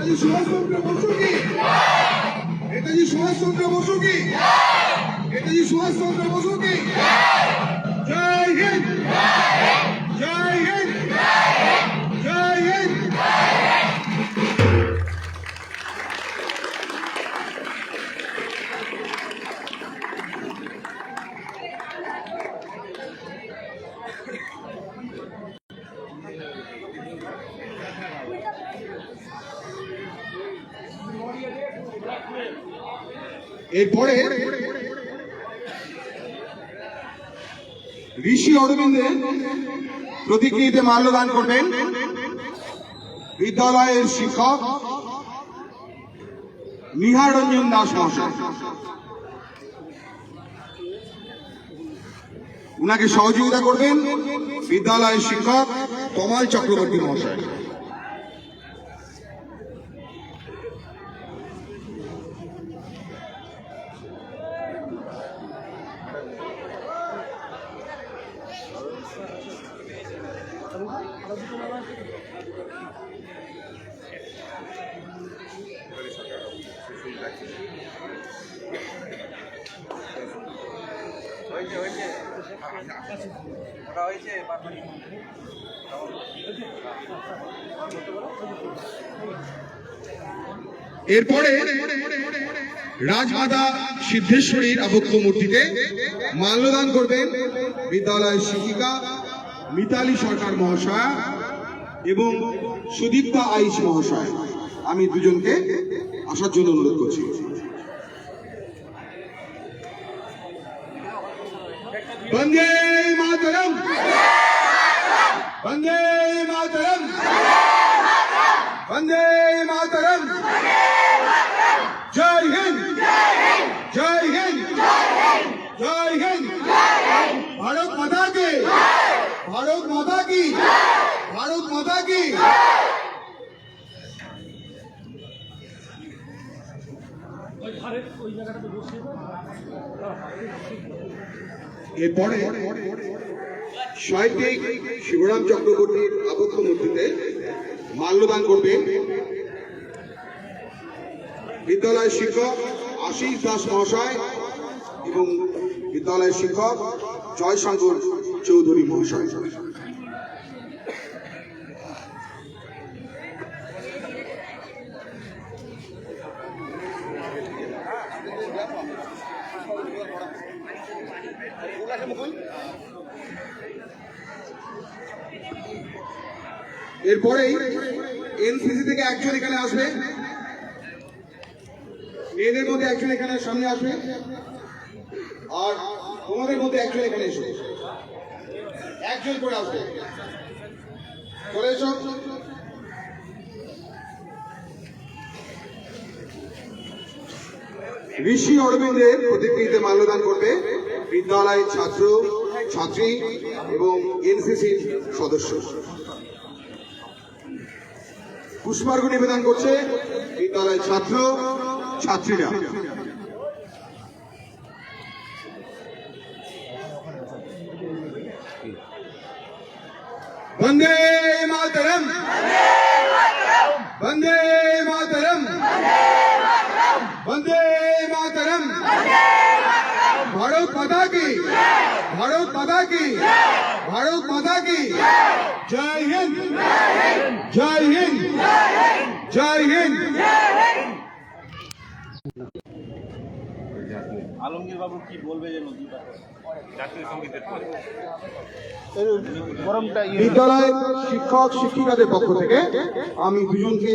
নেতাজি সুভাষচন্দ্র বসু কি? নেতাজি সুভাষচন্দ্র বসু কি? নেতাজি সুভাষচন্দ্র বসু কি? জয় হিন্দ, জয় হিন্দ, জয় হিন্দ। এরপরে ঋষি অরবিন্দের প্রতিকৃতিতে মাল্যদান করবেন বিদ্যালয়ের শিক্ষক নিহার রঞ্জন দাস মহাশয়। উনাকে সহযোগিতা করবেন বিদ্যালয়ের শিক্ষক তমাল চক্রবর্তী মহাশয়। এরপরে রাজমাতা সিদ্ধেশ্বরীর আবক্ষ মূর্তিতে মাল্যদান করবেন বিদ্যালয়ের শিক্ষিকা মিতালি সরকার মহাশয় এবং সুদীপ্তা আইচ মহাশয়। আমি দুজনকে আসার জন্য অনুরোধ করছি। বন্দে মাতরম, বন্দে মাতরম, বন্দে মাতরম। জয় হিন্দ, জয় হিন্দ, জয় হিন্দ। ভারত মাতা কি, ভারত মাতা কি, ভারত মাতা কি। এরপরে সাহিত্যিক শিবরাম চক্রবর্তীর আবক্ষ মূর্তিতে মাল্যদান করবেন বিদ্যালয়ের শিক্ষক আশিস দাস মহাশয় এবং বিদ্যালয়ের শিক্ষক জয়শঙ্কর চৌধুরী মহাশয়। এরপরেই এনসিসি থেকে একজন এখানে আসবে, মেয়েদের মধ্যে একজন এখানে সামনে আসবে, আর তোমাদের মধ্যে একজন এখানে এসো, একজন করে আসবে। চলে এসো। ঋষি অরবিন্দের প্রতিকৃতিতে মাল্যদান করবে বিদ্যালয়ের ছাত্র ছাত্রী এবং এনসিসির সদস্য। পুষ্পার্ঘ নিবেদন করছে বিদ্যালয়ের ছাত্র ছাত্রীরা। বন্দে মাতরম, বন্দে মাতরম, বন্দে মাতরম। ভারত মাতা কি, ভারত মাতা কি, ভারত মাতা কি। জয় হিন্দ, জয় হিন্দ, জয় হিন্দ। আলমগীর বাবু কি বলবে যে জাতীয় সঙ্গীতের পরে? বিদ্যালয়ের শিক্ষক শিক্ষিকাদের পক্ষ থেকে আমি দুজনকে